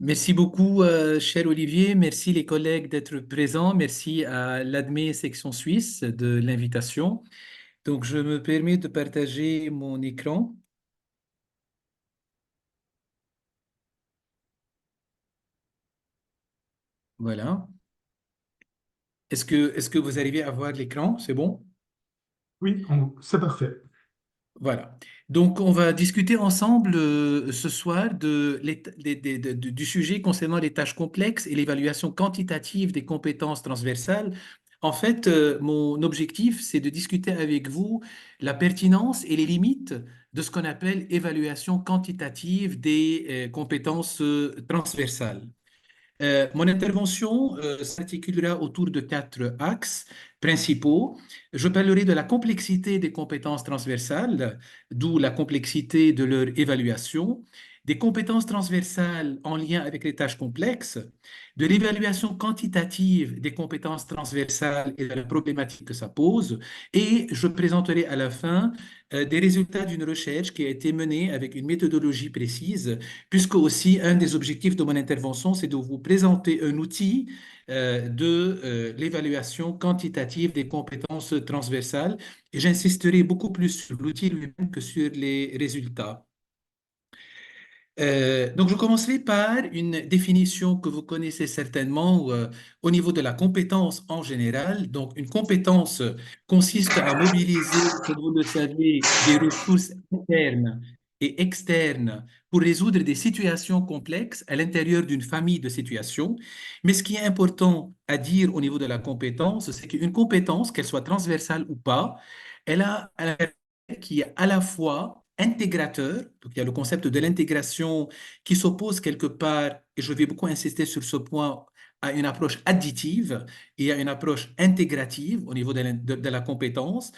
Merci beaucoup, cher Olivier. Merci les collègues d'être présents. Merci à l'ADME section suisse de l'invitation. Donc, je me permets de partager mon écran. Voilà. Est-ce que vous arrivez à voir l'écran? C'est bon? Oui, c'est parfait. Voilà. Donc, on va discuter ensemble ce soir du sujet concernant les tâches complexes et l'évaluation quantitative des compétences transversales. En fait, mon objectif, c'est de discuter avec vous la pertinence et les limites de ce qu'on appelle évaluation quantitative des compétences transversales. Mon intervention s'articulera autour de quatre axes principaux. Je parlerai de la complexité des compétences transversales, d'où la complexité de leur évaluation, des compétences transversales en lien avec les tâches complexes, de l'évaluation quantitative des compétences transversales et de la problématique que ça pose, et je présenterai à la fin des résultats d'une recherche qui a été menée avec une méthodologie précise puisque aussi un des objectifs de mon intervention, c'est de vous présenter un outil de l'évaluation quantitative des compétences transversales. Et j'insisterai beaucoup plus sur l'outil lui-même que sur les résultats. Donc, je commencerai par une définition que vous connaissez certainement au niveau de la compétence en général. Donc, une compétence consiste à mobiliser, comme vous le savez, des ressources internes et externes pour résoudre des situations complexes à l'intérieur d'une famille de situations. Mais ce qui est important à dire au niveau de la compétence, c'est qu'une compétence, qu'elle soit transversale ou pas, elle a un caractère qui est à la fois intégrateur, donc il y a le concept de l'intégration qui s'oppose quelque part, et je vais beaucoup insister sur ce point, à une approche additive et à une approche intégrative au niveau de la compétence,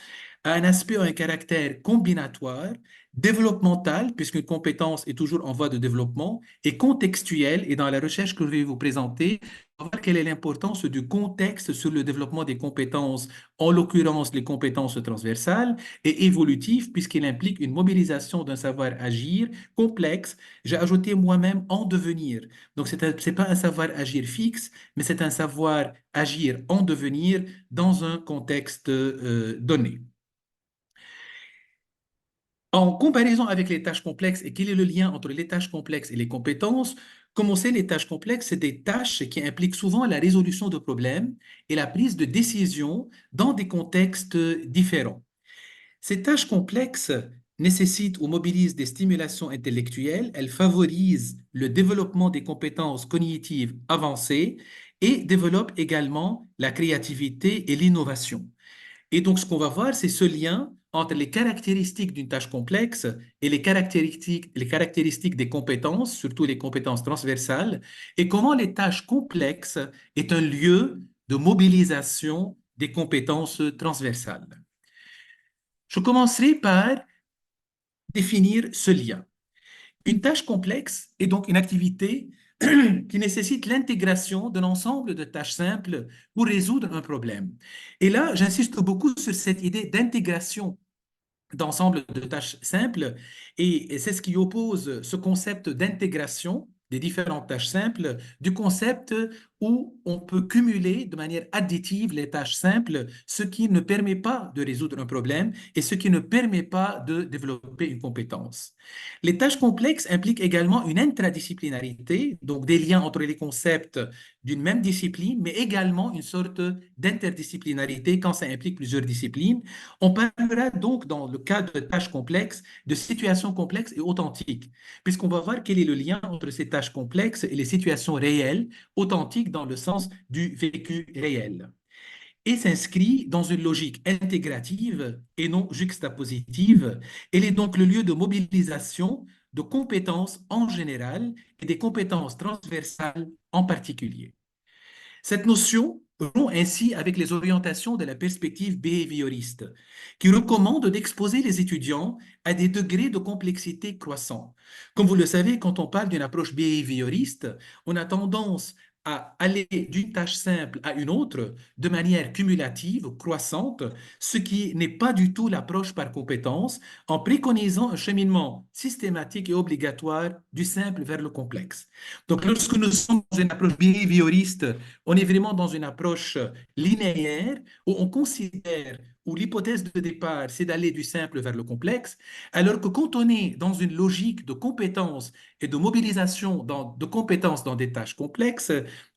à un aspect ou un caractère combinatoire, développemental, puisqu'une compétence est toujours en voie de développement, et contextuel, et dans la recherche que je vais vous présenter, on va voir quelle est l'importance du contexte sur le développement des compétences, en l'occurrence les compétences transversales, et évolutif, puisqu'il implique une mobilisation d'un savoir-agir complexe. J'ai ajouté moi-même en devenir. Donc, c'est pas un savoir-agir fixe, mais c'est un savoir-agir en devenir dans un contexte donné. En comparaison avec les tâches complexes, et quel est le lien entre les tâches complexes et les compétences? Comme on sait, les tâches complexes, c'est des tâches qui impliquent souvent la résolution de problèmes et la prise de décision dans des contextes différents. Ces tâches complexes nécessitent ou mobilisent des stimulations intellectuelles, elles favorisent le développement des compétences cognitives avancées et développent également la créativité et l'innovation. Et donc, ce qu'on va voir, c'est ce lien entre les caractéristiques d'une tâche complexe et les caractéristiques des compétences, surtout les compétences transversales, et comment les tâches complexes est un lieu de mobilisation des compétences transversales. Je commencerai par définir ce lien. Une tâche complexe est donc une activité qui nécessite l'intégration d'un ensemble de tâches simples pour résoudre un problème. Et là, j'insiste beaucoup sur cette idée d'intégration d'ensemble de tâches simples et c'est ce qui oppose ce concept d'intégration des différentes tâches simples du concept où on peut cumuler de manière additive les tâches simples, ce qui ne permet pas de résoudre un problème et ce qui ne permet pas de développer une compétence. Les tâches complexes impliquent également une intradisciplinarité, donc des liens entre les concepts d'une même discipline, mais également une sorte d'interdisciplinarité quand ça implique plusieurs disciplines. On parlera donc, dans le cas de tâches complexes, de situations complexes et authentiques, puisqu'on va voir quel est le lien entre ces tâches complexes et les situations réelles, authentiques dans le sens du vécu réel, et s'inscrit dans une logique intégrative et non juxtapositive. Elle est donc le lieu de mobilisation de compétences en général et des compétences transversales en particulier. Cette notion rompt ainsi avec les orientations de la perspective behavioriste, qui recommande d'exposer les étudiants à des degrés de complexité croissants. Comme vous le savez, quand on parle d'une approche behavioriste, on a tendance à aller d'une tâche simple à une autre de manière cumulative, croissante, ce qui n'est pas du tout l'approche par compétence, en préconisant un cheminement systématique et obligatoire du simple vers le complexe. Donc, lorsque nous sommes dans une approche behavioriste, on est vraiment dans une approche linéaire où on considère, où l'hypothèse de départ, c'est d'aller du simple vers le complexe, alors que quand on est dans une logique de compétences et de mobilisation de compétences dans des tâches complexes,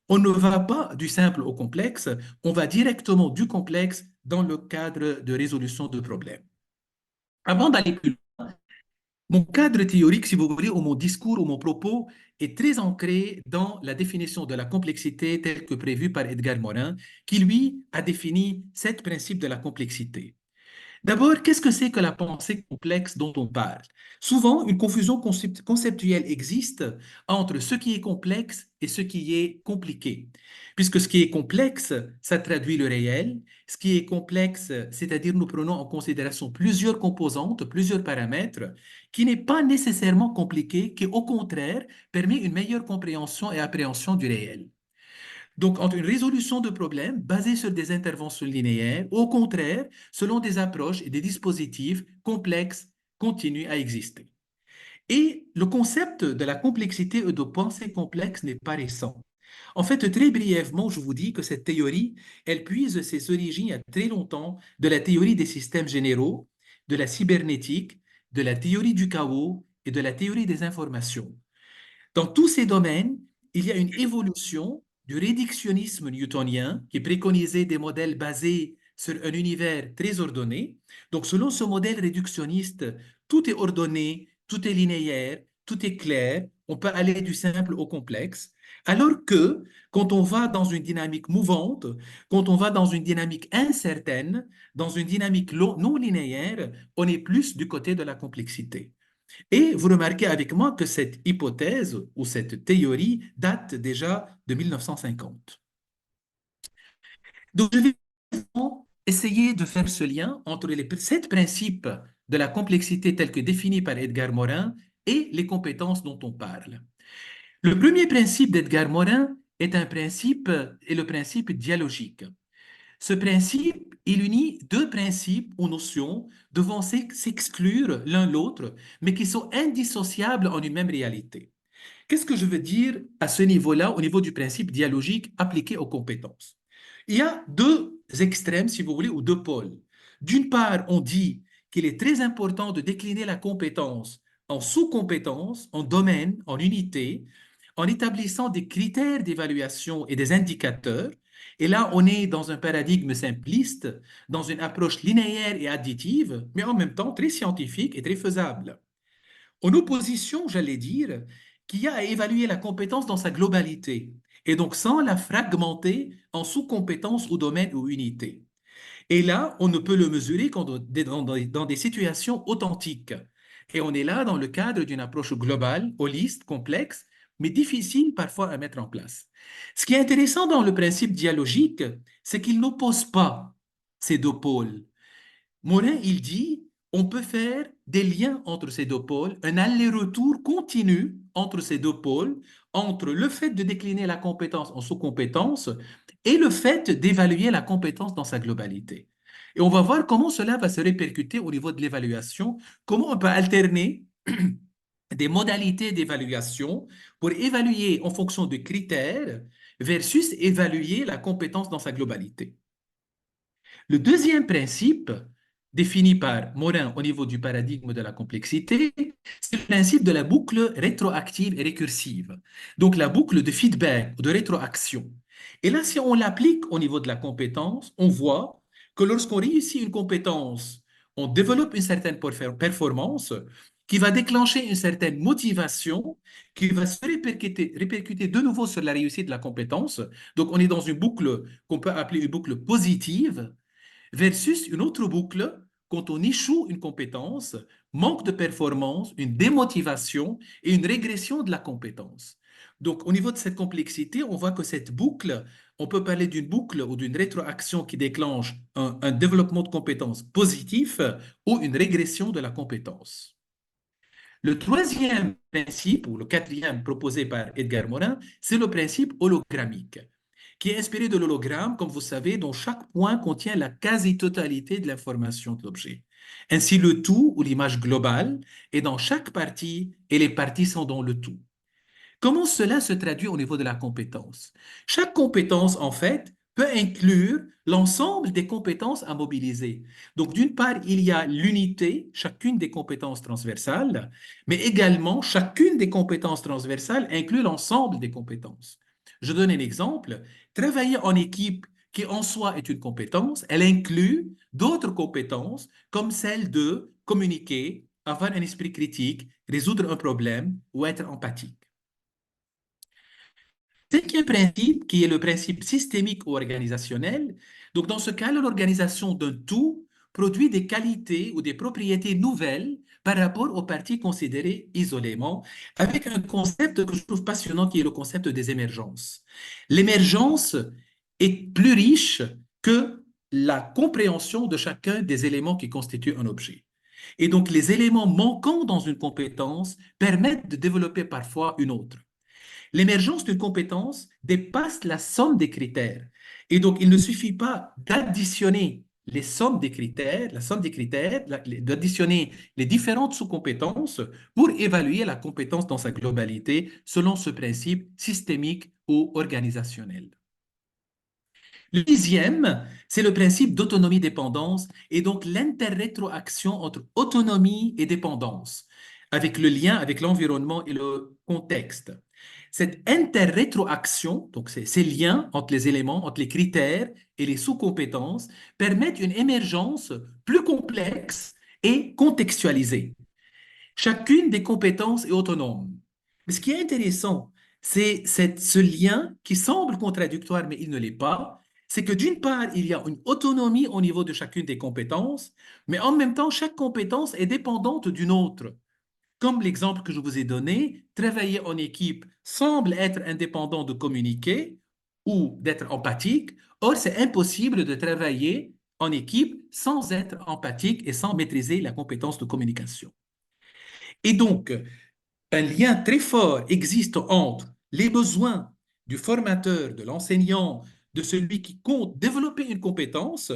on ne va pas du simple au complexe, on va directement du complexe dans le cadre de résolution de problèmes. Avant d'aller plus loin, mon cadre théorique, si vous voulez, ou mon discours ou mon propos est très ancré dans la définition de la complexité telle que prévue par Edgar Morin, qui lui a défini 7 principes de la complexité. D'abord, qu'est-ce que c'est que la pensée complexe dont on parle? Souvent, une confusion conceptuelle existe entre ce qui est complexe et ce qui est compliqué. Puisque ce qui est complexe, ça traduit le réel. Ce qui est complexe, c'est-à-dire nous prenons en considération plusieurs composantes, plusieurs paramètres, qui n'est pas nécessairement compliqué, qui au contraire permet une meilleure compréhension et appréhension du réel. Donc, entre une résolution de problèmes basée sur des interventions linéaires, ou au contraire, selon des approches et des dispositifs complexes continuent à exister. Et le concept de la complexité ou de pensée complexe n'est pas récent. En fait, très brièvement, je vous dis que cette théorie, elle puise ses origines il y a très longtemps de la théorie des systèmes généraux, de la cybernétique, de la théorie du chaos et de la théorie des informations. Dans tous ces domaines, il y a une évolution du réductionnisme newtonien qui préconisait des modèles basés sur un univers très ordonné. Donc, selon ce modèle réductionniste, tout est ordonné, tout est linéaire, tout est clair, on peut aller du simple au complexe. Alors que quand on va dans une dynamique mouvante, quand on va dans une dynamique incertaine, dans une dynamique non linéaire, on est plus du côté de la complexité. Et vous remarquez avec moi que cette hypothèse ou cette théorie date déjà de 1950. Donc, je vais essayer de faire ce lien entre les 7 principes de la complexité tels que définis par Edgar Morin et les compétences dont on parle. Le premier principe d'Edgar Morin est le principe dialogique. Ce principe, il unit 2 principes ou notions devant s'exclure l'un l'autre, mais qui sont indissociables en une même réalité. Qu'est-ce que je veux dire à ce niveau-là, au niveau du principe dialogique appliqué aux compétences? Il y a 2 extrêmes, si vous voulez, ou 2 pôles. D'une part, on dit qu'il est très important de décliner la compétence en sous-compétences, en domaines, en unités, en établissant des critères d'évaluation et des indicateurs. Et là, on est dans un paradigme simpliste, dans une approche linéaire et additive, mais en même temps très scientifique et très faisable. En opposition, j'allais dire, qu'il y a à évaluer la compétence dans sa globalité, et donc sans la fragmenter en sous-compétences ou domaines ou unités. Et là, on ne peut le mesurer qu'en dans des situations authentiques. Et on est là dans le cadre d'une approche globale, holiste, complexe, mais difficile parfois à mettre en place. Ce qui est intéressant dans le principe dialogique, c'est qu'il n'oppose pas ces 2 pôles. Morin, il dit, on peut faire des liens entre ces 2 pôles, un aller-retour continu entre ces 2 pôles, entre le fait de décliner la compétence en sous-compétence et le fait d'évaluer la compétence dans sa globalité. Et on va voir comment cela va se répercuter au niveau de l'évaluation, comment on peut alterner des modalités d'évaluation pour évaluer en fonction de critères versus évaluer la compétence dans sa globalité. Le deuxième principe, défini par Morin au niveau du paradigme de la complexité, c'est le principe de la boucle rétroactive et récursive. Donc la boucle de feedback ou de rétroaction. Et là, si on l'applique au niveau de la compétence, on voit que lorsqu'on réussit une compétence, on développe une certaine performance qui va déclencher une certaine motivation, qui va se répercuter de nouveau sur la réussite de la compétence. Donc on est dans une boucle qu'on peut appeler une boucle positive versus une autre boucle quand on échoue une compétence, manque de performance, une démotivation et une régression de la compétence. Donc, au niveau de cette complexité, on voit que cette boucle, on peut parler d'une boucle ou d'une rétroaction qui déclenche un développement de compétences positif ou une régression de la compétence. Le troisième principe, ou le quatrième proposé par Edgar Morin, c'est le principe hologrammique, qui est inspiré de l'hologramme, comme vous savez, dont chaque point contient la quasi-totalité de l'information de l'objet. Ainsi, le tout, ou l'image globale, est dans chaque partie et les parties sont dans le tout. Comment cela se traduit au niveau de la compétence? Chaque compétence, en fait, peut inclure l'ensemble des compétences à mobiliser. Donc, d'une part, il y a l'unité, chacune des compétences transversales, mais également, chacune des compétences transversales inclut l'ensemble des compétences. Je donne un exemple. Travailler en équipe, qui en soi est une compétence, elle inclut d'autres compétences comme celle de communiquer, avoir un esprit critique, résoudre un problème ou être empathique. Cinquième principe, qui est le principe systémique ou organisationnel. Donc, dans ce cas, l'organisation d'un tout produit des qualités ou des propriétés nouvelles par rapport aux parties considérées isolément, avec un concept que je trouve passionnant qui est le concept des émergences. L'émergence est plus riche que la compréhension de chacun des éléments qui constituent un objet. Et donc, les éléments manquants dans une compétence permettent de développer parfois une autre. L'émergence d'une compétence dépasse la somme des critères. Et donc, il ne suffit pas d'additionner les sommes des critères, la somme des critères, d'additionner les différentes sous-compétences pour évaluer la compétence dans sa globalité selon ce principe systémique ou organisationnel. Le dixième, c'est le principe d'autonomie-dépendance et donc l'interrétroaction entre autonomie et dépendance, avec le lien avec l'environnement et le contexte. Cette interrétroaction, donc ces liens entre les éléments, entre les critères et les sous-compétences, permettent une émergence plus complexe et contextualisée. Chacune des compétences est autonome. Mais ce qui est intéressant, c'est ce lien qui semble contradictoire, mais il ne l'est pas. C'est que d'une part, il y a une autonomie au niveau de chacune des compétences, mais en même temps, chaque compétence est dépendante d'une autre. Comme l'exemple que je vous ai donné, travailler en équipe semble être indépendant de communiquer ou d'être empathique. Or, c'est impossible de travailler en équipe sans être empathique et sans maîtriser la compétence de communication. Et donc, un lien très fort existe entre les besoins du formateur, de l'enseignant, de celui qui compte développer une compétence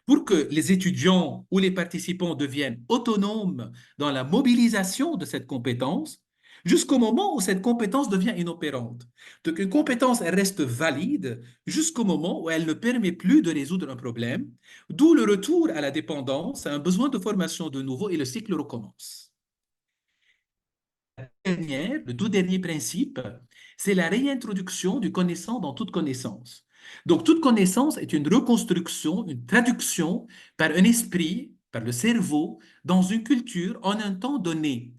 pour que les étudiants ou les participants deviennent autonomes dans la mobilisation de cette compétence jusqu'au moment où cette compétence devient inopérante. Donc une compétence, elle reste valide jusqu'au moment où elle ne permet plus de résoudre un problème, d'où le retour à la dépendance, à un besoin de formation de nouveau et le cycle recommence. Le tout dernier principe, c'est la réintroduction du connaissant dans toute connaissance. Donc, toute connaissance est une reconstruction, une traduction par un esprit, par le cerveau, dans une culture en un temps donné.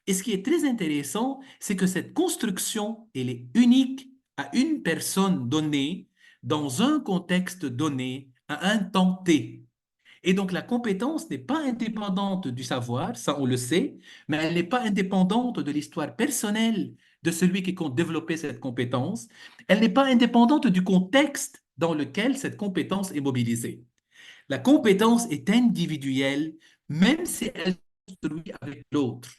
Et ce qui est très intéressant, c'est que cette construction, elle est unique à une personne donnée, dans un contexte donné, à un temps T. Et donc, la compétence n'est pas indépendante du savoir, ça on le sait, mais elle n'est pas indépendante de l'histoire personnelle de celui qui compte développer cette compétence. Elle n'est pas indépendante du contexte dans lequel cette compétence est mobilisée. La compétence est individuelle, même si elle se construit avec l'autre.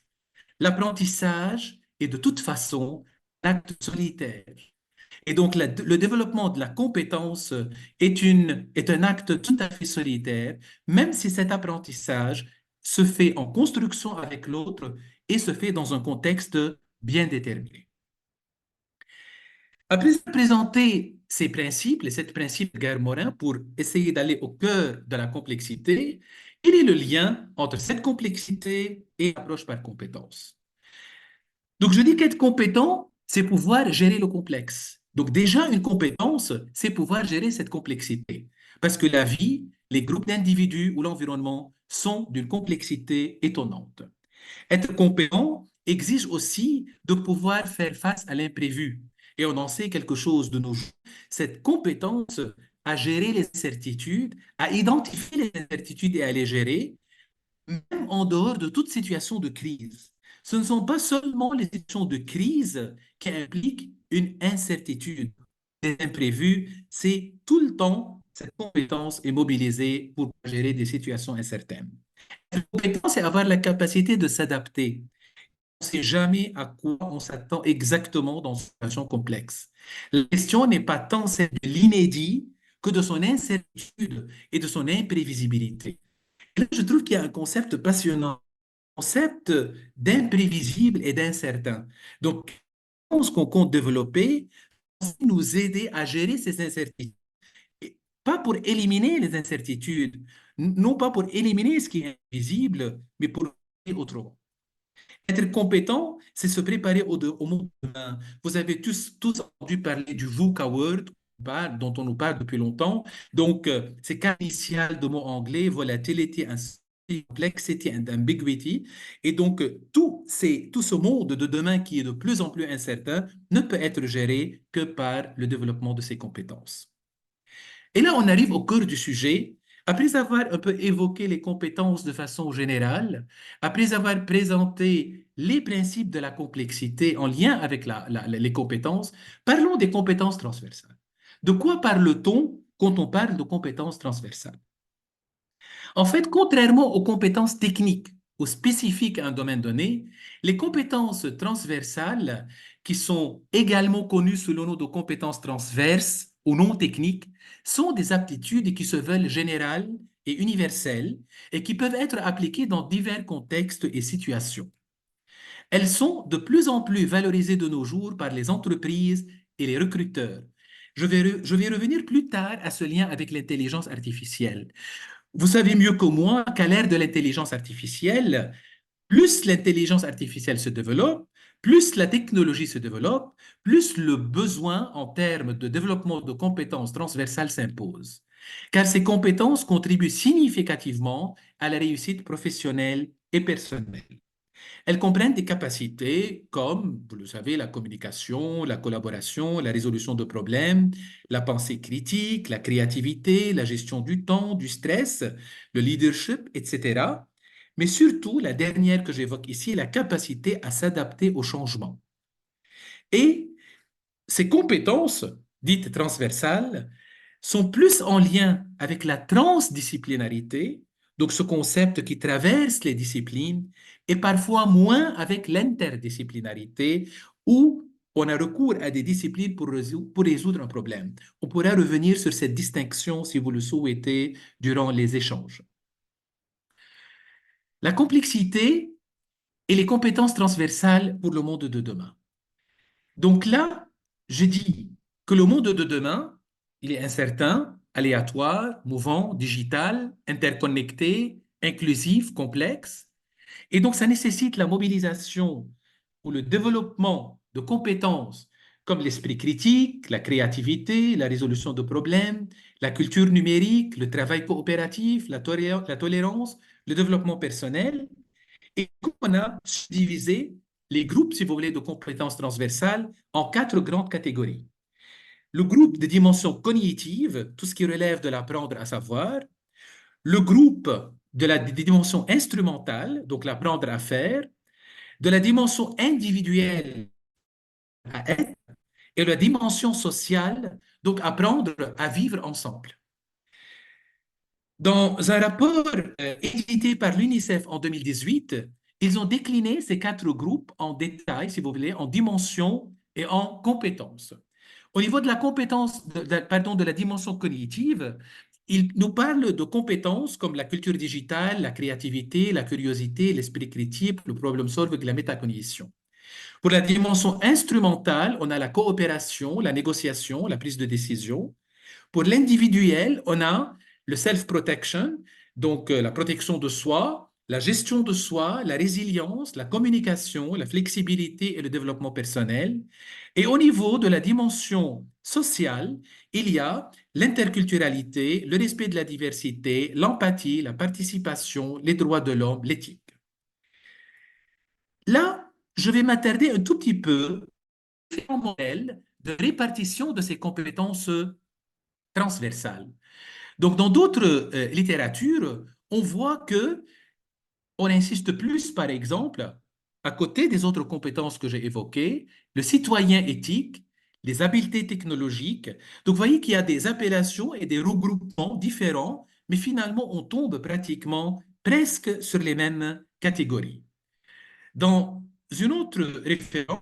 L'apprentissage est de toute façon un acte solitaire. Et donc, le développement de la compétence est un acte tout à fait solitaire, même si cet apprentissage se fait en construction avec l'autre et se fait dans un contexte bien déterminé. Après avoir présenté ces principes, les sept principes de Guerre-Morin, pour essayer d'aller au cœur de la complexité, quel est le lien entre cette complexité et l'approche par compétence? Donc, je dis qu'être compétent, c'est pouvoir gérer le complexe. Donc, déjà, une compétence, c'est pouvoir gérer cette complexité. Parce que la vie, les groupes d'individus ou l'environnement sont d'une complexité étonnante. Être compétent exige aussi de pouvoir faire face à l'imprévu. Et on en sait quelque chose de nos jours. Cette compétence à gérer les incertitudes, à identifier les incertitudes et à les gérer, même en dehors de toute situation de crise. Ce ne sont pas seulement les situations de crise qui impliquent une incertitude, des imprévus, c'est tout le temps cette compétence est mobilisée pour gérer des situations incertaines. Cette compétence, c'est avoir la capacité de s'adapter. ne sait jamais à quoi on s'attend exactement dans une situation complexe. La question n'est pas tant celle de l'inédit que de son incertitude et de son imprévisibilité. Et là, je trouve qu'il y a un concept passionnant, un concept d'imprévisible et d'incertain. Donc, ce qu'on compte développer, c'est nous aider à gérer ces incertitudes. Et pas pour éliminer les incertitudes, non pas pour éliminer ce qui est invisible, mais pour le faire autrement. Être compétent, c'est se préparer au monde demain. Vous avez tous entendu parler du VUCA Word, dont on nous parle depuis longtemps. Donc, c'est cas initial de mots anglais, volatility, complexity and ambiguity. Et donc, tout ce monde de demain qui est de plus en plus incertain ne peut être géré que par le développement de ces compétences. Et là, on arrive au cœur du sujet. Après avoir un peu évoqué les compétences de façon générale, après avoir présenté les principes de la complexité en lien avec les compétences, parlons des compétences transversales. De quoi parle-t-on quand on parle de compétences transversales? En fait, contrairement aux compétences techniques ou spécifiques à un domaine donné, les compétences transversales, qui sont également connues sous le nom de compétences transverses ou non techniques, sont des aptitudes qui se veulent générales et universelles et qui peuvent être appliquées dans divers contextes et situations. Elles sont de plus en plus valorisées de nos jours par les entreprises et les recruteurs. Je vais revenir plus tard à ce lien avec l'intelligence artificielle. Vous savez mieux que moi qu'à l'ère de l'intelligence artificielle, plus l'intelligence artificielle se développe, plus la technologie se développe, plus le besoin en termes de développement de compétences transversales s'impose. Car ces compétences contribuent significativement à la réussite professionnelle et personnelle. Elles comprennent des capacités comme, vous le savez, la communication, la collaboration, la résolution de problèmes, la pensée critique, la créativité, la gestion du temps, du stress, le leadership, etc. Mais surtout, la dernière que j'évoque ici, la capacité à s'adapter au changement. Et ces compétences, dites transversales, sont plus en lien avec la transdisciplinarité, donc ce concept qui traverse les disciplines, et parfois moins avec l'interdisciplinarité, où on a recours à des disciplines pour résoudre un problème. On pourra revenir sur cette distinction, si vous le souhaitez, durant les échanges. La complexité et les compétences transversales pour le monde de demain. Donc là, je dis que le monde de demain, il est incertain, aléatoire, mouvant, digital, interconnecté, inclusif, complexe. Et donc, ça nécessite la mobilisation ou le développement de compétences comme l'esprit critique, la créativité, la résolution de problèmes, la culture numérique, le travail coopératif, la tolérance, le développement personnel. Et on a divisé les groupes, si vous voulez, de compétences transversales en quatre grandes catégories. Le groupe de dimensions cognitives, tout ce qui relève de l'apprendre à savoir. Le groupe des dimensions instrumentales, donc l'apprendre à faire. De la dimension individuelle à être. Et la dimension sociale, donc apprendre à vivre ensemble. Dans un rapport édité par l'UNICEF en 2018, ils ont décliné ces quatre groupes en détail, si vous voulez, en dimensions et en compétences. Au niveau de la compétence, pardon, de la dimension cognitive, ils nous parlent de compétences comme la culture digitale, la créativité, la curiosité, l'esprit critique, le problem solving, la métacognition. Pour la dimension instrumentale, on a la coopération, la négociation, la prise de décision. Pour l'individuel, on a le self-protection, donc la protection de soi, la gestion de soi, la résilience, la communication, la flexibilité et le développement personnel. Et au niveau de la dimension sociale, il y a l'interculturalité, le respect de la diversité, l'empathie, la participation, les droits de l'homme, l'éthique. Là, je vais m'attarder un tout petit peu sur différents modèles de répartition de ces compétences transversales. Donc, dans d'autres littératures, on voit que on insiste plus, par exemple, à côté des autres compétences que j'ai évoquées, le citoyen éthique, les habiletés technologiques. Donc, vous voyez qu'il y a des appellations et des regroupements différents, mais finalement, on tombe pratiquement presque sur les mêmes catégories. Dans une autre référence,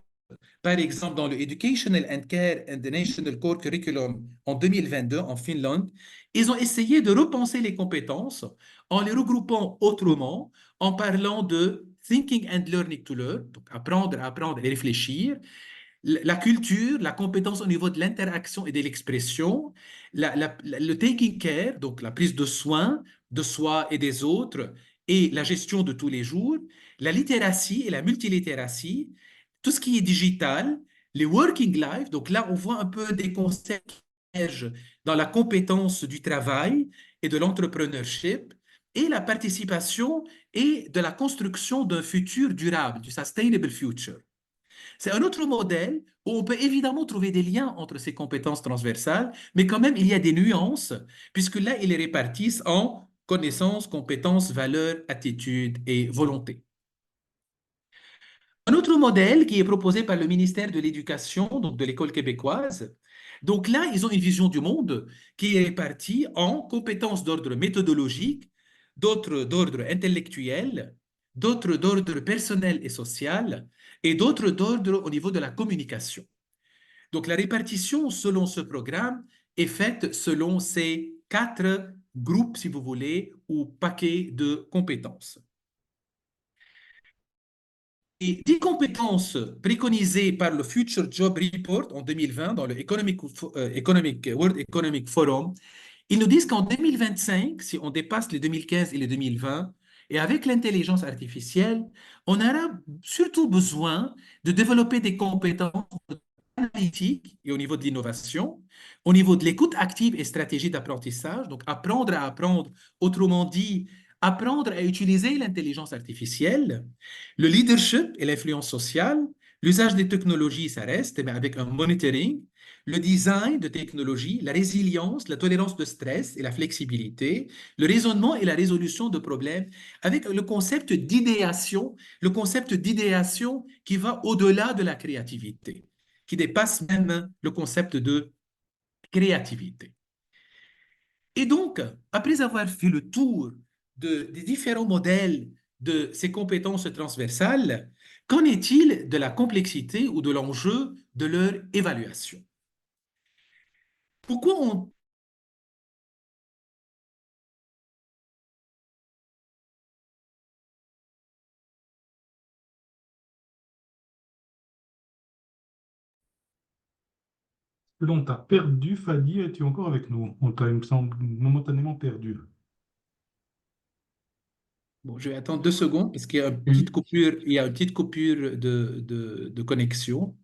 par exemple, dans le Educational and Care and the National Core Curriculum en 2022 en Finlande, ils ont essayé de repenser les compétences en les regroupant autrement, en parlant de thinking and learning to learn, donc apprendre et réfléchir, la culture, la compétence au niveau de l'interaction et de l'expression, le taking care, donc la prise de soin de soi et des autres, et la gestion de tous les jours, la littératie et la multilittératie, tout ce qui est digital, les working life, donc là on voit un peu des concepts qui émergent dans la compétence du travail et de l'entrepreneurship, et la participation et de la construction d'un futur durable, du sustainable future. C'est un autre modèle où on peut évidemment trouver des liens entre ces compétences transversales, mais quand même, il y a des nuances, puisque là, ils les répartissent en connaissances, compétences, valeurs, attitudes et volonté. Un autre modèle qui est proposé par le ministère de l'Éducation, donc de l'École québécoise. Donc là, ils ont une vision du monde qui est répartie en compétences d'ordre méthodologique, d'autres d'ordre intellectuel, d'autres d'ordre personnel et social, et d'autres d'ordre au niveau de la communication. Donc la répartition selon ce programme est faite selon ces quatre groupes, si vous voulez, ou paquets de compétences. Et 10 compétences préconisées par le Future Job Report en 2020 dans le World Economic Forum, ils nous disent qu'en 2025, si on dépasse les 2015 et les 2020, et avec l'intelligence artificielle, on aura surtout besoin de développer des compétences analytiques et au niveau de l'innovation, au niveau de l'écoute active et stratégie d'apprentissage, donc apprendre à apprendre, autrement dit, apprendre à utiliser l'intelligence artificielle, le leadership et l'influence sociale, l'usage des technologies, ça reste, mais avec un monitoring, le design de technologie, la résilience, la tolérance de stress et la flexibilité, le raisonnement et la résolution de problèmes, avec le concept d'idéation qui va au-delà de la créativité, qui dépasse même le concept de créativité. Et donc, après avoir fait le tour des différents modèles de ces compétences transversales, qu'en est-il de la complexité ou de l'enjeu de leur évaluation? Pourquoi on... On t'a perdu, Fadi, es-tu encore avec nous? On t'a, il me semble, momentanément perdu. Bon, je vais attendre 2 secondes parce qu'il y a Oui, il y a une petite coupure de connexion.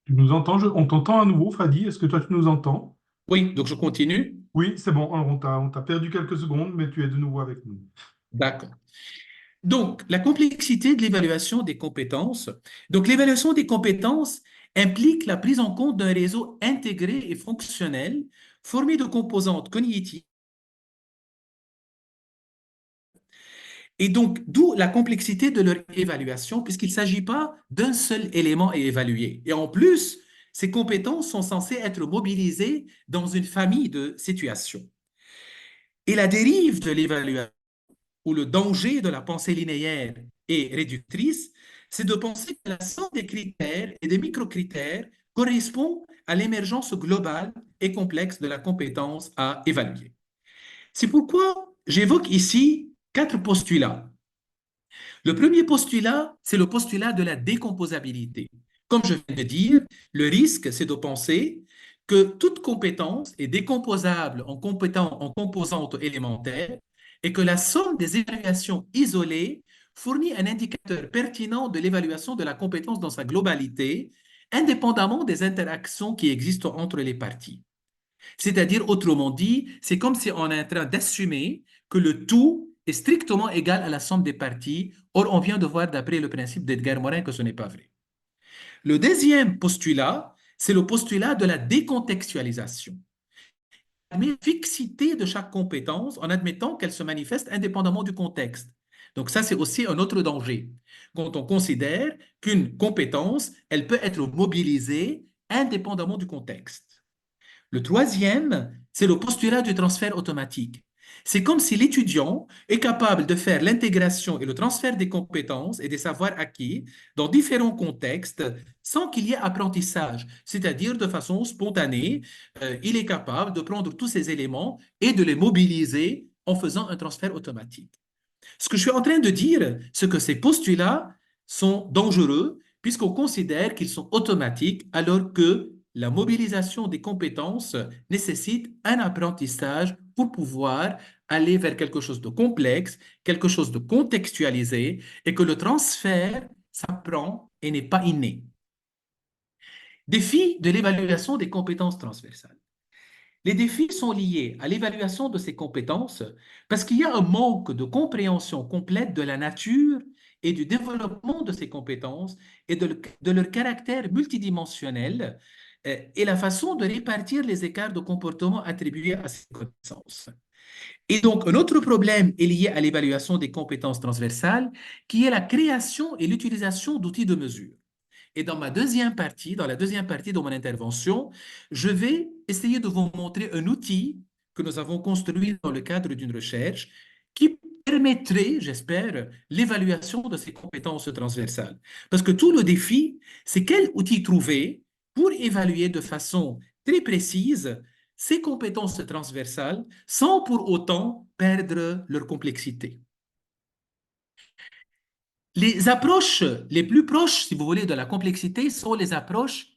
tu nous entends? On t'entend à nouveau, Fadi. Est-ce que toi, tu nous entends? Oui, donc je continue. Oui, c'est bon. Alors, on t'a perdu quelques secondes, mais tu es de nouveau avec nous. D'accord. Donc, la complexité de l'évaluation des compétences. Donc, l'évaluation des compétences implique la prise en compte d'un réseau intégré et fonctionnel formé de composantes cognitives. Et donc, d'où la complexité de leur évaluation, puisqu'il ne s'agit pas d'un seul élément à évaluer. Et en plus, ces compétences sont censées être mobilisées dans une famille de situations. Et la dérive de l'évaluation, ou le danger de la pensée linéaire et réductrice, c'est de penser que la somme des critères et des microcritères correspond à l'émergence globale et complexe de la compétence à évaluer. C'est pourquoi j'évoque ici 4 postulats. Le premier postulat, c'est le postulat de la décomposabilité. Comme je viens de dire, le risque, c'est de penser que toute compétence est décomposable en composantes élémentaires et que la somme des évaluations isolées fournit un indicateur pertinent de l'évaluation de la compétence dans sa globalité, indépendamment des interactions qui existent entre les parties. C'est-à-dire, autrement dit, c'est comme si on est en train d'assumer que le tout est strictement égal à la somme des parties. Or, on vient de voir, d'après le principe d'Edgar Morin, que ce n'est pas vrai. Le deuxième postulat, c'est le postulat de la décontextualisation. La fixité de chaque compétence en admettant qu'elle se manifeste indépendamment du contexte. Donc ça, c'est aussi un autre danger. Quand on considère qu'une compétence, elle peut être mobilisée indépendamment du contexte. Le troisième, c'est le postulat du transfert automatique. C'est comme si l'étudiant est capable de faire l'intégration et le transfert des compétences et des savoirs acquis dans différents contextes sans qu'il y ait apprentissage, c'est-à-dire de façon spontanée. Il est capable de prendre tous ces éléments et de les mobiliser en faisant un transfert automatique. Ce que je suis en train de dire, c'est que ces postulats sont dangereux puisqu'on considère qu'ils sont automatiques alors que la mobilisation des compétences nécessite un apprentissage pour pouvoir aller vers quelque chose de complexe, quelque chose de contextualisé et que le transfert s'apprend et n'est pas inné. Défi de l'évaluation des compétences transversales. Les défis sont liés à l'évaluation de ces compétences parce qu'il y a un manque de compréhension complète de la nature et du développement de ces compétences et de leur caractère multidimensionnel et la façon de répartir les écarts de comportement attribués à ces connaissances. Et donc, un autre problème est lié à l'évaluation des compétences transversales, qui est la création et l'utilisation d'outils de mesure. Et dans la deuxième partie de mon intervention, je vais essayer de vous montrer un outil que nous avons construit dans le cadre d'une recherche qui permettrait, j'espère, l'évaluation de ces compétences transversales. Parce que tout le défi, c'est quel outil trouver pour évaluer de façon très précise ces compétences transversales sans pour autant perdre leur complexité. Les approches les plus proches, si vous voulez, de la complexité sont les approches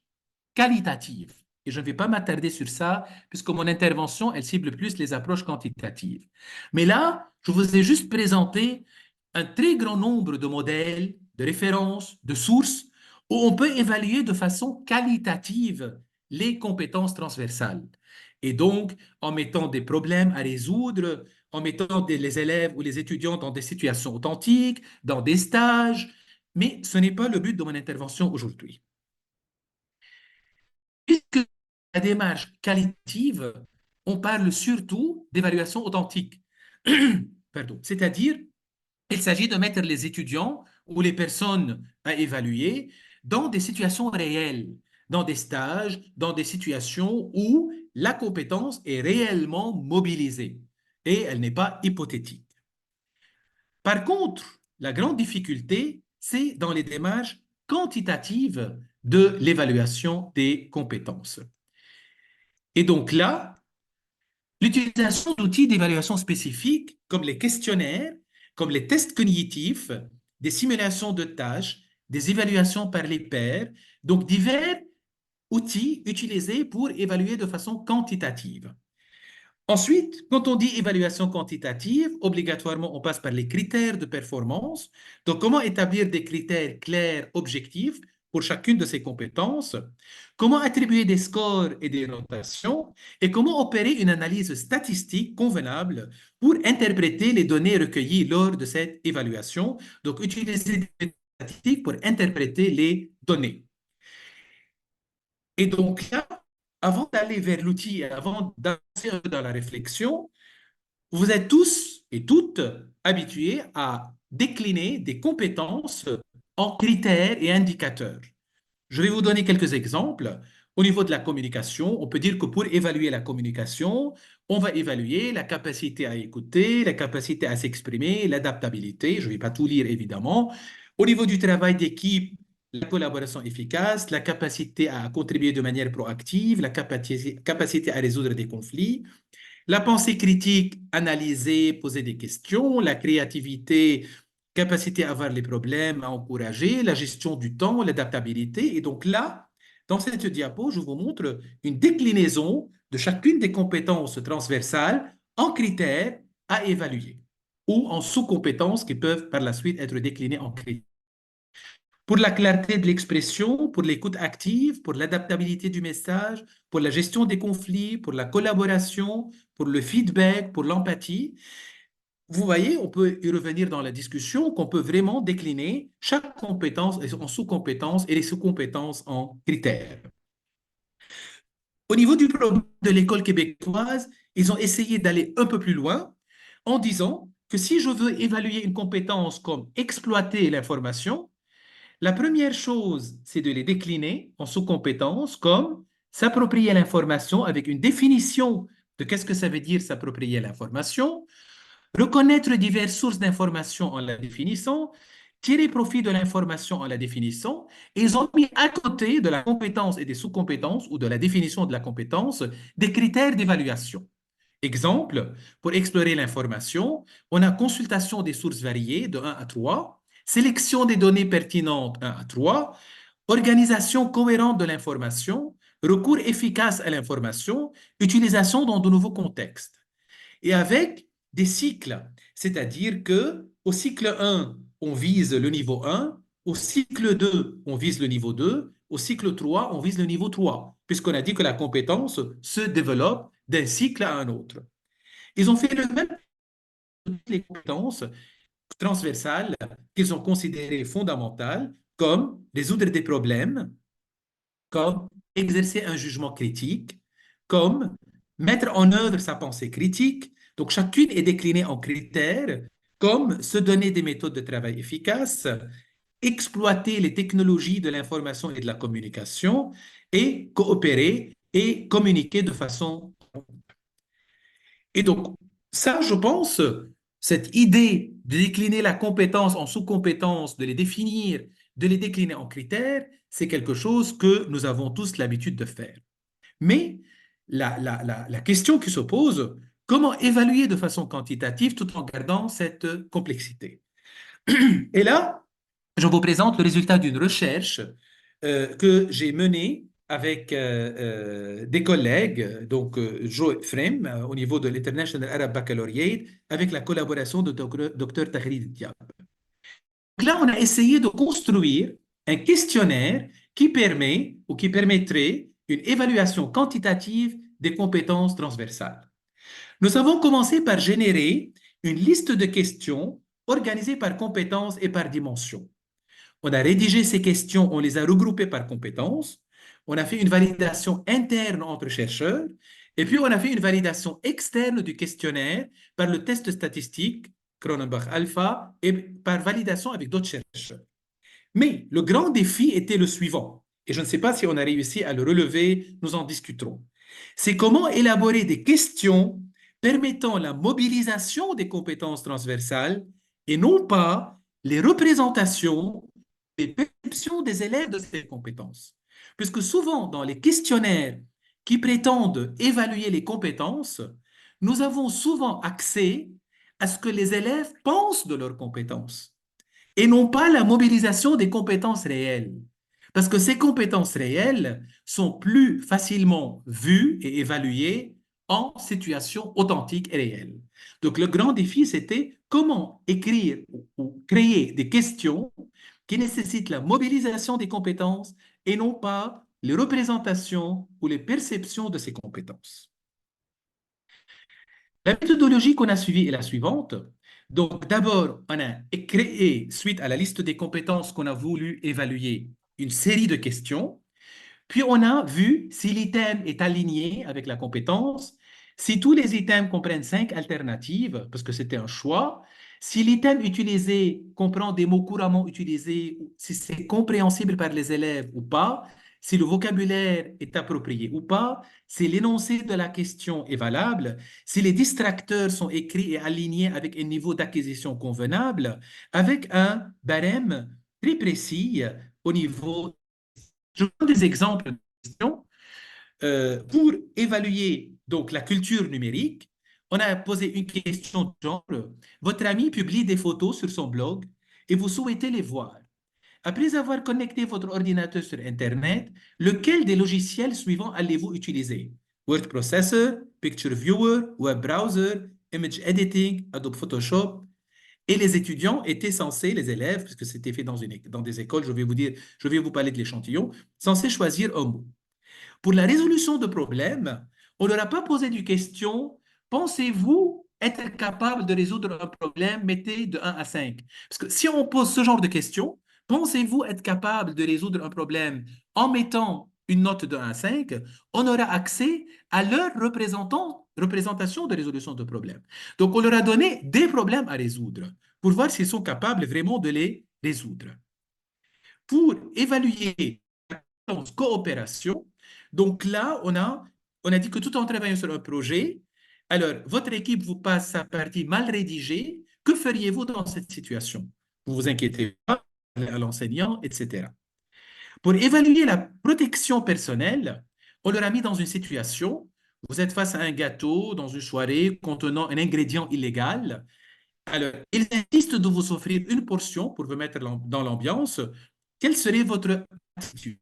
qualitatives. Et je ne vais pas m'attarder sur ça, puisque mon intervention, elle cible plus les approches quantitatives. Mais là, je vous ai juste présenté un très grand nombre de modèles, de références, de sources, où on peut évaluer de façon qualitative les compétences transversales. Et donc, en mettant des problèmes à résoudre, en mettant les élèves ou les étudiants dans des situations authentiques, dans des stages, mais ce n'est pas le but de mon intervention aujourd'hui. Puisque la démarche qualitative, on parle surtout d'évaluation authentique. Pardon. C'est-à-dire, il s'agit de mettre les étudiants ou les personnes à évaluer dans des situations réelles, dans des stages, dans des situations où la compétence est réellement mobilisée et elle n'est pas hypothétique. Par contre, la grande difficulté, c'est dans les démarches quantitatives de l'évaluation des compétences. Et donc là, l'utilisation d'outils d'évaluation spécifiques comme les questionnaires, comme les tests cognitifs, des simulations de tâches, des évaluations par les pairs, donc divers outils utilisés pour évaluer de façon quantitative. Ensuite, quand on dit évaluation quantitative, obligatoirement, on passe par les critères de performance. Donc, comment établir des critères clairs, objectifs pour chacune de ces compétences? Comment attribuer des scores et des notations? Et comment opérer une analyse statistique convenable pour interpréter les données recueillies lors de cette évaluation? Donc, utiliser des méthodes statistiques pour interpréter les données. Et donc là, avant d'aller vers l'outil, avant d'avancer un peu dans la réflexion, vous êtes tous et toutes habitués à décliner des compétences en critères et indicateurs. Je vais vous donner quelques exemples. Au niveau de la communication, on peut dire que pour évaluer la communication, on va évaluer la capacité à écouter, la capacité à s'exprimer, l'adaptabilité. Je ne vais pas tout lire, évidemment. Au niveau du travail d'équipe, la collaboration efficace, la capacité à contribuer de manière proactive, la capacité à résoudre des conflits. La pensée critique, analyser, poser des questions, la créativité, capacité à voir les problèmes, à encourager, la gestion du temps, l'adaptabilité. Et donc là, dans cette diapo, je vous montre une déclinaison de chacune des compétences transversales en critères à évaluer ou en sous-compétences qui peuvent par la suite être déclinées en critères. Pour la clarté de l'expression, pour l'écoute active, pour l'adaptabilité du message, pour la gestion des conflits, pour la collaboration, pour le feedback, pour l'empathie. Vous voyez, on peut y revenir dans la discussion, qu'on peut vraiment décliner chaque compétence en sous-compétences et les sous-compétences en critères. Au niveau du programme de l'école québécoise, ils ont essayé d'aller un peu plus loin en disant que si je veux évaluer une compétence comme exploiter l'information, la première chose, c'est de les décliner en sous-compétences comme s'approprier l'information avec une définition de qu'est-ce que ça veut dire s'approprier l'information, reconnaître diverses sources d'information en la définissant, tirer profit de l'information en la définissant, et ils ont mis à côté de la compétence et des sous-compétences ou de la définition de la compétence des critères d'évaluation. Exemple, pour explorer l'information, on a consultation des sources variées de 1 à 3, sélection des données pertinentes 1 à 3, organisation cohérente de l'information, recours efficace à l'information, utilisation dans de nouveaux contextes. Et avec des cycles, c'est-à-dire que au cycle 1, on vise le niveau 1, au cycle 2, on vise le niveau 2, au cycle 3, on vise le niveau 3, puisqu'on a dit que la compétence se développe d'un cycle à un autre. Ils ont fait le même pour toutes les compétences transversales qu'ils ont considérées fondamentales, comme résoudre des problèmes, comme exercer un jugement critique, comme mettre en œuvre sa pensée critique. Donc, chacune est déclinée en critères, comme se donner des méthodes de travail efficaces, exploiter les technologies de l'information et de la communication, et coopérer et communiquer de façon... Et donc, ça, je pense, cette idée de décliner la compétence en sous-compétences, de les définir, de les décliner en critères, c'est quelque chose que nous avons tous l'habitude de faire. Mais la question qui se pose, comment évaluer de façon quantitative tout en gardant cette complexité? Et là, je vous présente le résultat d'une recherche que j'ai menée avec des collègues, donc Joe Frem, au niveau de l'International Arab Baccalaureate, avec la collaboration de Dr. Tahrid Diab. Donc là, on a essayé de construire un questionnaire qui permet ou qui permettrait une évaluation quantitative des compétences transversales. Nous avons commencé par générer une liste de questions organisées par compétences et par dimension. On a rédigé ces questions, on les a regroupées par compétences, on a fait une validation interne entre chercheurs, et puis on a fait une validation externe du questionnaire par le test statistique Cronenberg Alpha et par validation avec d'autres chercheurs. Mais le grand défi était le suivant, et je ne sais pas si on a réussi à le relever, nous en discuterons. C'est comment élaborer des questions permettant la mobilisation des compétences transversales et non pas les représentations, les perceptions des élèves de ces compétences. Puisque souvent, dans les questionnaires qui prétendent évaluer les compétences, nous avons souvent accès à ce que les élèves pensent de leurs compétences et non pas la mobilisation des compétences réelles. Parce que ces compétences réelles sont plus facilement vues et évaluées en situation authentique et réelle. Donc le grand défi, c'était comment écrire ou créer des questions qui nécessitent la mobilisation des compétences et non pas les représentations ou les perceptions de ces compétences. La méthodologie qu'on a suivie est la suivante. Donc, d'abord, on a créé, suite à la liste des compétences qu'on a voulu évaluer, une série de questions. Puis, on a vu si l'item est aligné avec la compétence, si tous les items comprennent 5 alternatives, parce que c'était un choix, si l'item utilisé comprend des mots couramment utilisés, si c'est compréhensible par les élèves ou pas, si le vocabulaire est approprié ou pas, si l'énoncé de la question est valable, si les distracteurs sont écrits et alignés avec un niveau d'acquisition convenable, avec un barème très précis au niveau. Je prends des exemples de questions. Pour évaluer donc la culture numérique, on a posé une question de genre, votre ami publie des photos sur son blog et vous souhaitez les voir. Après avoir connecté votre ordinateur sur Internet, lequel des logiciels suivants allez-vous utiliser? Word Processor, Picture Viewer, Web Browser, Image Editing, Adobe Photoshop. Et les étudiants étaient censés, les élèves, puisque c'était fait dans des écoles, je vais vous dire, je vais vous parler de l'échantillon, censés choisir un mot. Pour la résolution de problèmes, on ne leur a pas posé de question, pensez-vous être capable de résoudre un problème, mettez de 1 à 5. Parce que si on pose ce genre de questions, pensez-vous être capable de résoudre un problème en mettant une note de 1 à 5, on aura accès à leur représentation de résolution de problèmes. Donc, on leur a donné des problèmes à résoudre pour voir s'ils sont capables vraiment de les résoudre. Pour évaluer la coopération, donc là, on a dit que tout en travaillant sur un projet, Alors, votre équipe vous passe sa partie mal rédigée. Que feriez-vous dans cette situation? Vous vous inquiétez pas à l'enseignant, etc. Pour évaluer la protection personnelle, on leur a mis dans une situation, vous êtes face à un gâteau dans une soirée contenant un ingrédient illégal. Alors, ils insistent de vous offrir une portion pour vous mettre dans l'ambiance. Quelle serait votre attitude?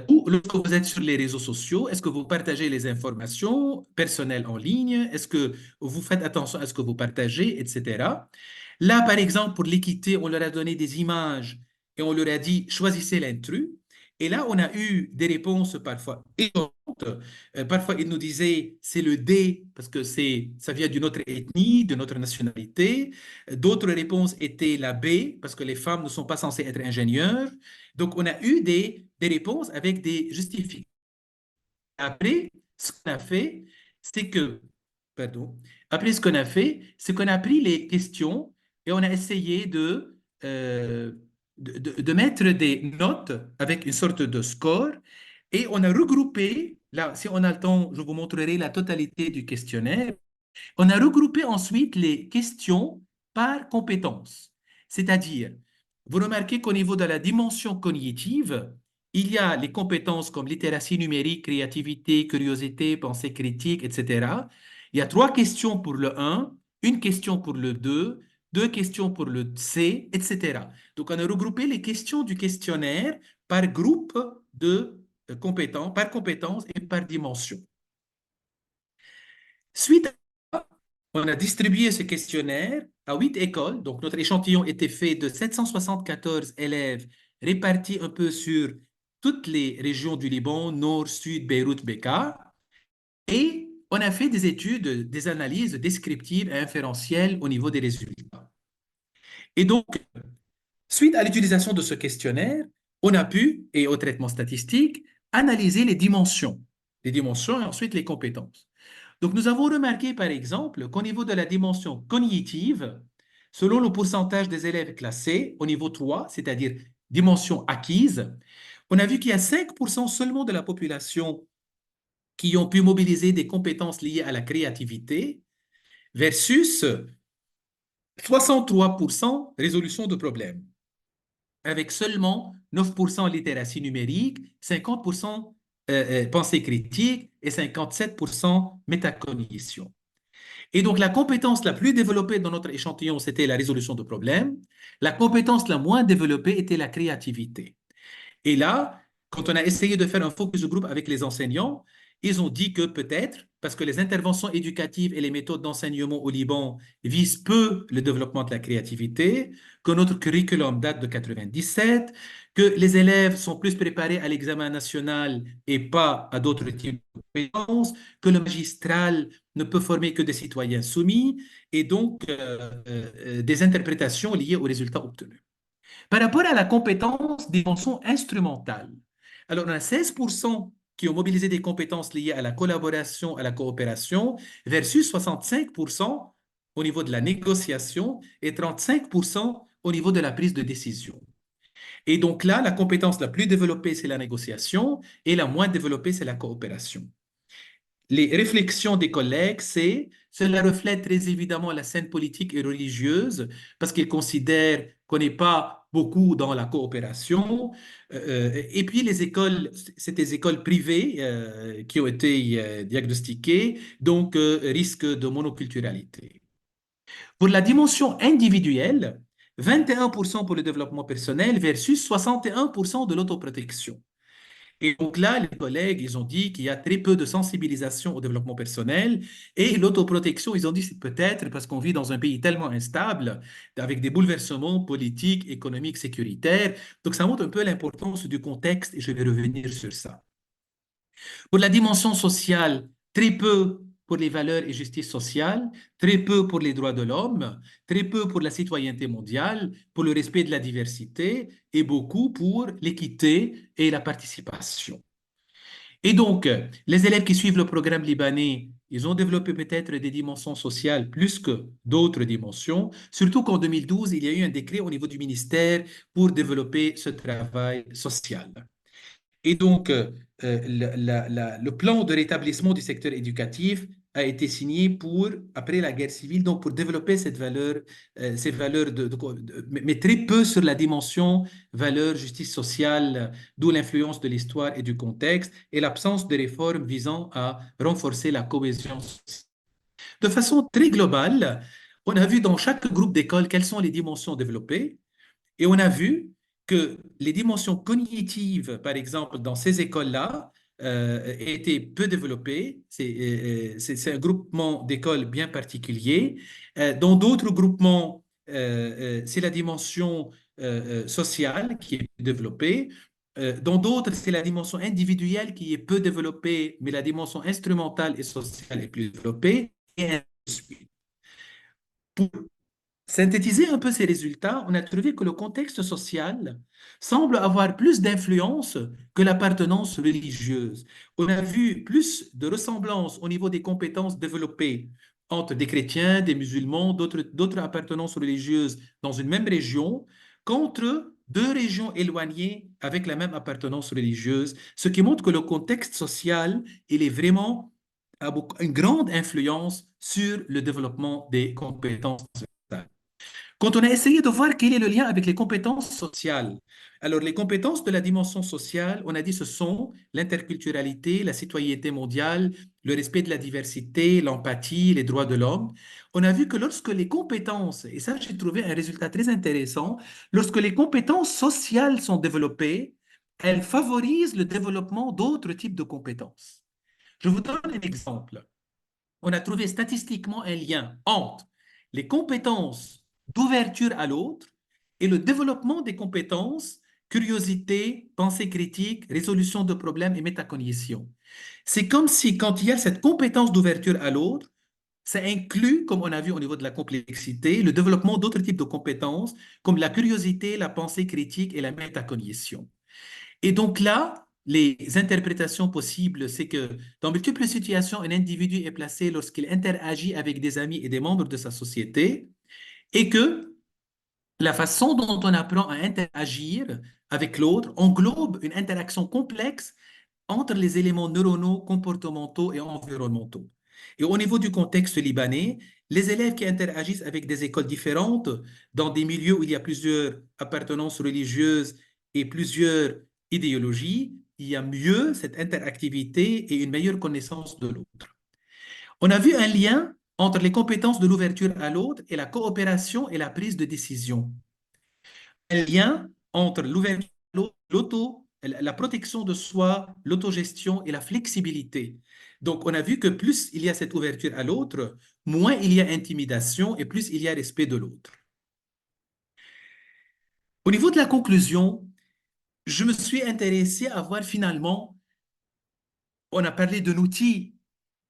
Ou lorsque vous êtes sur les réseaux sociaux, est-ce que vous partagez les informations personnelles en ligne? Est-ce que vous faites attention à ce que vous partagez, etc. Là, par exemple, pour l'équité, on leur a donné des images et on leur a dit choisissez l'intrus. Et là, on a eu des réponses parfois étonnantes. Parfois, ils nous disaient c'est le D parce que ça vient d'une autre ethnie, d'une autre nationalité. D'autres réponses étaient la B parce que les femmes ne sont pas censées être ingénieures. Donc, on a eu des réponses avec des justificatifs. Après, ce qu'on a fait, c'est que, pardon, après ce qu'on a fait, c'est qu'on a pris les questions et on a essayé de mettre des notes avec une sorte de score et on a regroupé, là, si on a le temps, je vous montrerai la totalité du questionnaire. On a regroupé ensuite les questions par compétences. C'est-à-dire, vous remarquez qu'au niveau de la dimension cognitive, il y a les compétences comme littératie numérique, créativité, curiosité, pensée critique, etc. Il y a trois questions pour le 1, une question pour le 2, deux questions pour le C, etc. Donc, on a regroupé les questions du questionnaire par groupe de compétences, par compétences et par dimension. Suite à ça, on a distribué ce questionnaire à 8 écoles. Donc, notre échantillon était fait de 774 élèves répartis un peu sur toutes les régions du Liban, Nord, Sud, Beyrouth, Bekaa. Et on a fait des études, des analyses descriptives et inférentielles au niveau des résultats. Et donc, suite à l'utilisation de ce questionnaire, on a pu, et au traitement statistique, analyser les dimensions et ensuite les compétences. Donc, nous avons remarqué, par exemple, qu'au niveau de la dimension cognitive, selon le pourcentage des élèves classés au niveau 3, c'est-à-dire dimension acquise, on a vu qu'il y a 5% seulement de la population qui ont pu mobiliser des compétences liées à la créativité versus 63% résolution de problèmes, avec seulement 9% littératie numérique, 50% pensée critique et 57% métacognition. Et donc, la compétence la plus développée dans notre échantillon, c'était la résolution de problèmes. La compétence la moins développée était la créativité. Et là, quand on a essayé de faire un focus group avec les enseignants, ils ont dit que peut-être, parce que les interventions éducatives et les méthodes d'enseignement au Liban visent peu le développement de la créativité, que notre curriculum date de 97, que les élèves sont plus préparés à l'examen national et pas à d'autres types de compétences, que le magistral ne peut former que des citoyens soumis, et donc des interprétations liées aux résultats obtenus. Par rapport à la compétence des fonctions instrumentales, alors on a 16% qui ont mobilisé des compétences liées à la collaboration, à la coopération, versus 65% au niveau de la négociation et 35% au niveau de la prise de décision. Et donc là, la compétence la plus développée, c'est la négociation et la moins développée, c'est la coopération. Les réflexions des collègues, cela reflète très évidemment la scène politique et religieuse parce qu'ils considèrent qu'on n'est pas beaucoup dans la coopération. Et puis les écoles, c'est des écoles privées qui ont été diagnostiquées, donc risque de monoculturalité. Pour la dimension individuelle, 21% pour le développement personnel versus 61% de l'autoprotection. Et donc là, les collègues, ils ont dit qu'il y a très peu de sensibilisation au développement personnel et l'autoprotection, ils ont dit c'est peut-être parce qu'on vit dans un pays tellement instable, avec des bouleversements politiques, économiques, sécuritaires. Donc ça montre un peu l'importance du contexte et je vais revenir sur ça. Pour la dimension sociale, très peu pour les valeurs et justice sociale, très peu pour les droits de l'homme, très peu pour la citoyenneté mondiale, pour le respect de la diversité et beaucoup pour l'équité et la participation. Et donc, les élèves qui suivent le programme libanais, ils ont développé peut-être des dimensions sociales plus que d'autres dimensions, surtout qu'en 2012, il y a eu un décret au niveau du ministère pour développer ce travail social. Et donc, le plan de rétablissement du secteur éducatif a été signé après la guerre civile, donc pour développer ces valeurs mais très peu sur la dimension valeur, justice sociale, d'où l'influence de l'histoire et du contexte, et l'absence de réformes visant à renforcer la cohésion sociale. De façon très globale, on a vu dans chaque groupe d'école quelles sont les dimensions développées. Et on a vu que les dimensions cognitives, par exemple, dans ces écoles-là, étaient peu développées. C'est un groupement d'écoles bien particulier. Dans d'autres groupements, c'est la dimension sociale qui est développée. Dans d'autres, c'est la dimension individuelle qui est peu développée, mais la dimension instrumentale et sociale est plus développée. Et ainsi de suite. Pour synthétiser un peu ces résultats, on a trouvé que le contexte social semble avoir plus d'influence que l'appartenance religieuse. On a vu plus de ressemblance au niveau des compétences développées entre des chrétiens, des musulmans, d'autres appartenances religieuses dans une même région, qu'entre deux régions éloignées avec la même appartenance religieuse, ce qui montre que le contexte social, il est vraiment une grande influence sur le développement des compétences sociales. Quand on a essayé de voir quel est le lien avec les compétences sociales, alors les compétences de la dimension sociale, on a dit ce sont l'interculturalité, la citoyenneté mondiale, le respect de la diversité, l'empathie, les droits de l'homme. On a vu que lorsque les compétences, et ça j'ai trouvé un résultat très intéressant, lorsque les compétences sociales sont développées, elles favorisent le développement d'autres types de compétences. Je vous donne un exemple. On a trouvé statistiquement un lien entre les compétences d'ouverture à l'autre et le développement des compétences curiosité, pensée critique, résolution de problèmes et métacognition. C'est comme si quand il y a cette compétence d'ouverture à l'autre, ça inclut, comme on a vu au niveau de la complexité, le développement d'autres types de compétences comme la curiosité, la pensée critique et la métacognition. Et donc là, les interprétations possibles, c'est que dans multiples situations, un individu est placé lorsqu'il interagit avec des amis et des membres de sa société, et que la façon dont on apprend à interagir avec l'autre englobe une interaction complexe entre les éléments neuronaux, comportementaux et environnementaux. Et au niveau du contexte libanais, les élèves qui interagissent avec des écoles différentes, dans des milieux où il y a plusieurs appartenances religieuses et plusieurs idéologies, il y a mieux cette interactivité et une meilleure connaissance de l'autre. On a vu un lien entre les compétences de l'ouverture à l'autre et la coopération et la prise de décision. Un lien entre l'ouverture, la protection de soi, l'autogestion et la flexibilité. Donc, on a vu que plus il y a cette ouverture à l'autre, moins il y a intimidation et plus il y a respect de l'autre. Au niveau de la conclusion, je me suis intéressé à voir finalement, on a parlé d'un outil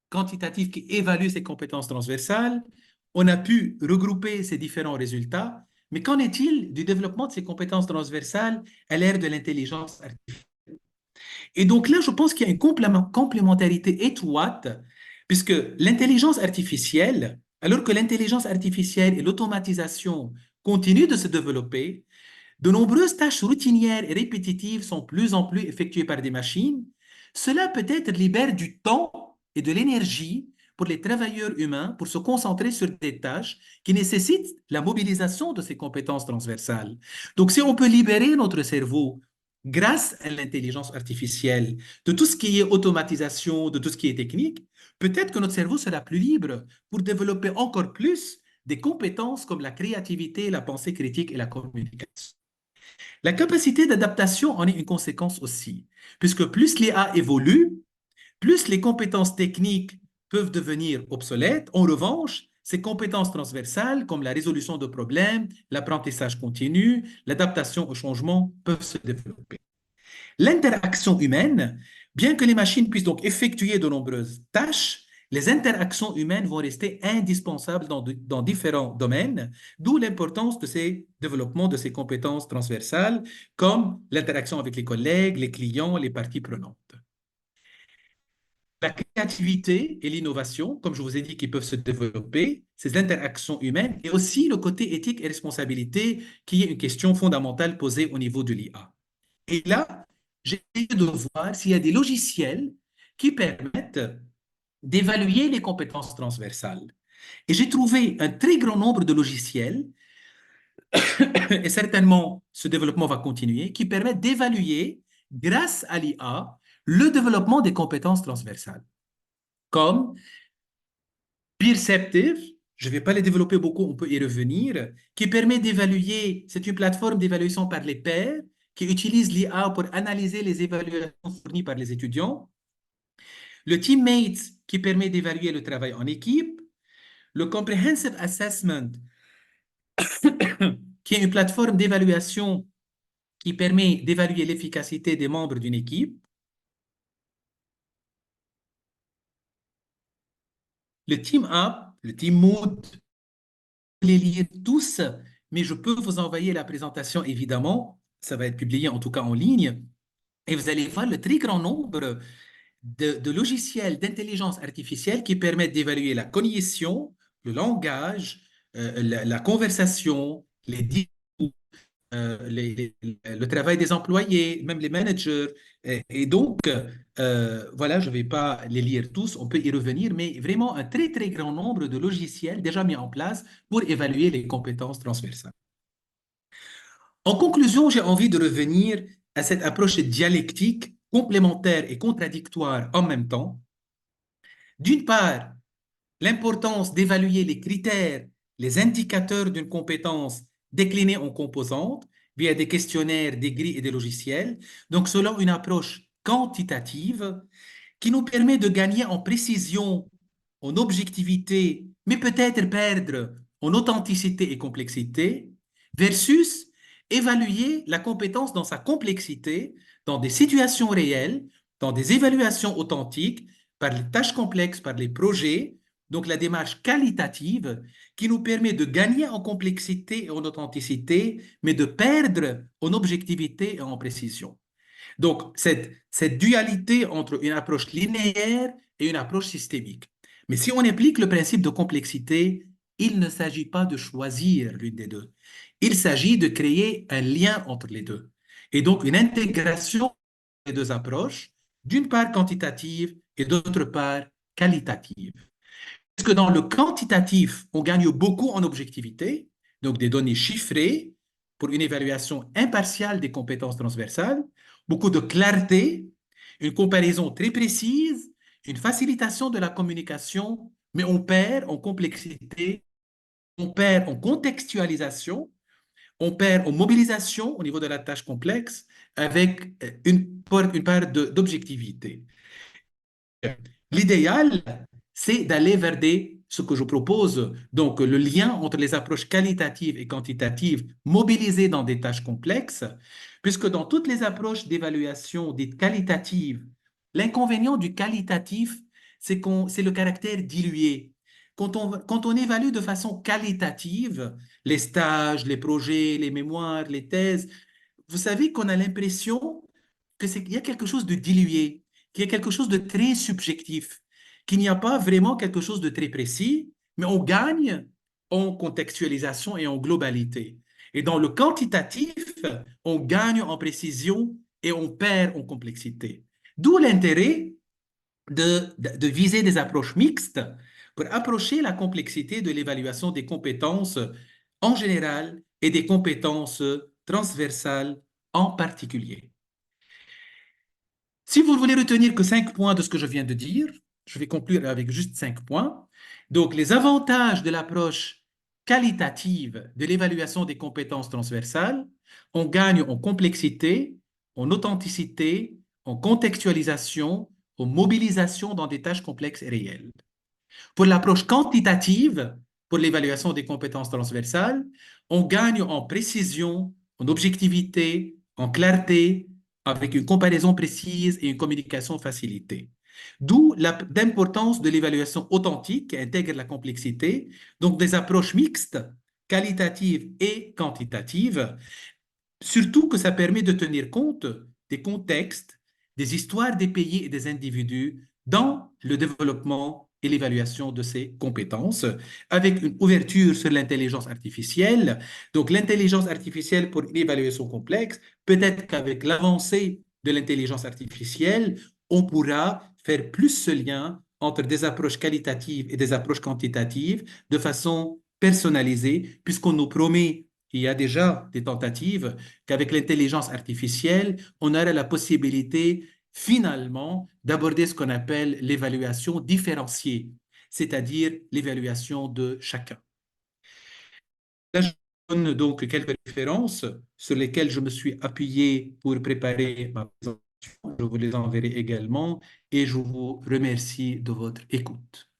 quantitatif qui évalue ces compétences transversales, on a pu regrouper ces différents résultats, mais qu'en est-il du développement de ces compétences transversales à l'ère de l'intelligence artificielle? Et donc là, je pense qu'il y a une complémentarité étroite, puisque l'intelligence artificielle, alors que l'intelligence artificielle et l'automatisation continuent de se développer, de nombreuses tâches routinières et répétitives sont plus en plus effectuées par des machines. Cela peut-être libère du temps et de l'énergie pour les travailleurs humains pour se concentrer sur des tâches qui nécessitent la mobilisation de ces compétences transversales. Donc, si on peut libérer notre cerveau grâce à l'intelligence artificielle de tout ce qui est automatisation, de tout ce qui est technique, peut-être que notre cerveau sera plus libre pour développer encore plus des compétences comme la créativité, la pensée critique et la communication. La capacité d'adaptation en est une conséquence aussi, puisque plus l'IA évolue, plus les compétences techniques peuvent devenir obsolètes. En revanche, ces compétences transversales, comme la résolution de problèmes, l'apprentissage continu, l'adaptation au changement, peuvent se développer. L'interaction humaine, bien que les machines puissent donc effectuer de nombreuses tâches, les interactions humaines vont rester indispensables dans différents domaines, d'où l'importance de ces développements de ces compétences transversales, comme l'interaction avec les collègues, les clients, les parties prenantes. La créativité et l'innovation, comme je vous ai dit, qui peuvent se développer, ces interactions humaines, et aussi le côté éthique et responsabilité, qui est une question fondamentale posée au niveau de l'IA. Et là, j'ai essayé de voir s'il y a des logiciels qui permettent d'évaluer les compétences transversales. Et j'ai trouvé un très grand nombre de logiciels, et certainement ce développement va continuer, qui permettent d'évaluer, grâce à l'IA, le développement des compétences transversales, comme Perceptive, je ne vais pas les développer beaucoup, on peut y revenir, qui permet d'évaluer, c'est une plateforme d'évaluation par les pairs, qui utilise l'IA pour analyser les évaluations fournies par les étudiants. Le Teammates, qui permet d'évaluer le travail en équipe. Le Comprehensive Assessment, qui est une plateforme d'évaluation qui permet d'évaluer l'efficacité des membres d'une équipe. Le Team Up, le Team Mood, les lire tous, mais je peux vous envoyer la présentation, évidemment. Ça va être publié en tout cas en ligne. Et vous allez voir le très grand nombre de logiciels d'intelligence artificielle qui permettent d'évaluer la cognition, le langage, la conversation, les discours, le travail des employés, même les managers. Et donc, voilà, je ne vais pas les lire tous, on peut y revenir, mais vraiment un très, très grand nombre de logiciels déjà mis en place pour évaluer les compétences transversales. En conclusion, j'ai envie de revenir à cette approche dialectique, complémentaire et contradictoire en même temps. D'une part, l'importance d'évaluer les critères, les indicateurs d'une compétence déclinés en composantes via des questionnaires, des grilles et des logiciels, donc selon une approche quantitative qui nous permet de gagner en précision, en objectivité, mais peut-être perdre en authenticité et complexité, versus évaluer la compétence dans sa complexité, dans des situations réelles, dans des évaluations authentiques, par les tâches complexes, par les projets, donc la démarche qualitative qui nous permet de gagner en complexité et en authenticité, mais de perdre en objectivité et en précision. Donc, cette dualité entre une approche linéaire et une approche systémique. Mais si on applique le principe de complexité, il ne s'agit pas de choisir l'une des deux. Il s'agit de créer un lien entre les deux. Et donc, une intégration des deux approches, d'une part quantitative et d'autre part qualitative. Parce que dans le quantitatif, on gagne beaucoup en objectivité, donc des données chiffrées pour une évaluation impartiale des compétences transversales, beaucoup de clarté, une comparaison très précise, une facilitation de la communication, mais on perd en complexité, on perd en contextualisation, on perd en mobilisation au niveau de la tâche complexe avec une part d'objectivité. L'idéal, c'est d'aller vers ce que je propose, donc le lien entre les approches qualitatives et quantitatives mobilisées dans des tâches complexes, puisque dans toutes les approches d'évaluation dites qualitatives, l'inconvénient du qualitatif, c'est le caractère dilué. Quand on évalue de façon qualitative les stages, les projets, les mémoires, les thèses, vous savez qu'on a l'impression qu'il y a quelque chose de dilué, qu'il y a quelque chose de très subjectif, qu'il n'y a pas vraiment quelque chose de très précis, mais on gagne en contextualisation et en globalité. Et dans le quantitatif, on gagne en précision et on perd en complexité. D'où l'intérêt de viser des approches mixtes pour approcher la complexité de l'évaluation des compétences en général et des compétences transversales en particulier. Si vous voulez retenir que 5 points de ce que je viens de dire, je vais conclure avec juste 5 points. Donc, les avantages de l'approche qualitative de l'évaluation des compétences transversales, on gagne en complexité, en authenticité, en contextualisation, en mobilisation dans des tâches complexes et réelles. Pour l'approche quantitative, pour l'évaluation des compétences transversales, on gagne en précision, en objectivité, en clarté, avec une comparaison précise et une communication facilitée. D'où l'importance de l'évaluation authentique qui intègre la complexité, donc des approches mixtes, qualitatives et quantitatives, surtout que ça permet de tenir compte des contextes, des histoires des pays et des individus dans le développement et l'évaluation de ces compétences, avec une ouverture sur l'intelligence artificielle. Donc, l'intelligence artificielle pour une évaluation complexe, peut-être qu'avec l'avancée de l'intelligence artificielle, on pourra faire plus ce lien entre des approches qualitatives et des approches quantitatives de façon personnalisée, puisqu'on nous promet, il y a déjà des tentatives, qu'avec l'intelligence artificielle, on aura la possibilité finalement d'aborder ce qu'on appelle l'évaluation différenciée, c'est-à-dire l'évaluation de chacun. Là, je donne donc quelques références sur lesquelles je me suis appuyé pour préparer ma présentation. Je vous les enverrai également et je vous remercie de votre écoute.